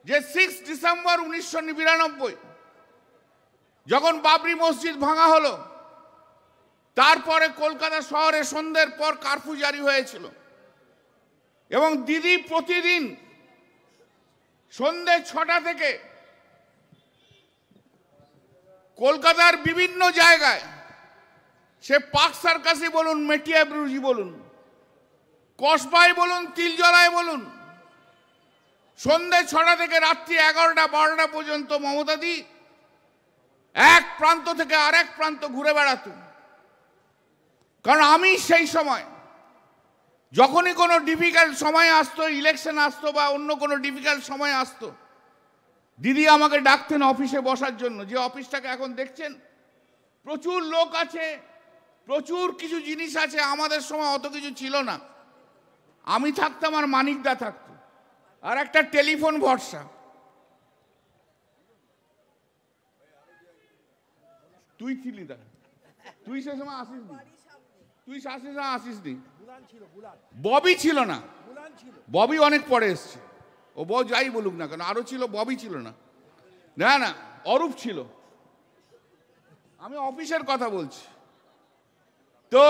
যে 6 ডিসেম্বর 1999 যখন বাবরি মসজিদ ভাঙা হলো, তারপরে কলকাতা শহরে সন্ধ্যের পর কারফিউ জারি হয়েছিল এবং দিদি প্রতিদিন সন্ধ্যে 6টা থেকে কলকাতার বিভিন্ন জায়গায়, সে পার্ক সার্কাসই বলুন, মেটিয়া ব্রুজি বলুন, কসবায় বলুন, তিলজলায় বলুন, সন্ধ্যে 6টা থেকে রাত্রি 11টা 12টা পর্যন্ত মমতাদি এক প্রান্ত থেকে আরেক প্রান্ত ঘুরে বেড়াতো। কারণ আমি সেই সময় যখনই কোনো ডিফিকাল্ট সময় আসতো, ইলেকশন আসতো বা অন্য কোনো ডিফিকাল্ট সময় আসতো, দিদি আমাকে ডাকতেন অফিসে বসার জন্য। যে অফিসটাকে এখন দেখছেন, প্রচুর লোক আছে, প্রচুর কিছু জিনিস আছে, আমাদের সময় অত কিছু ছিল না। আমি থাকতাম আর মানিকদা থাকতো, আর একটা টেলিফোন ভরসা। তুই ছিলি দা, তুই সে সময় আসিস নি, তুই আসিস না, আসিস নি। ববি ছিল না, ববি অনেক পরে এসছে। ও বউ যাই বলুক না কেন, আরো ছিল, ববি ছিল না, না না অরূপ ছিল। আমি অফিসের কথা বলছি। তো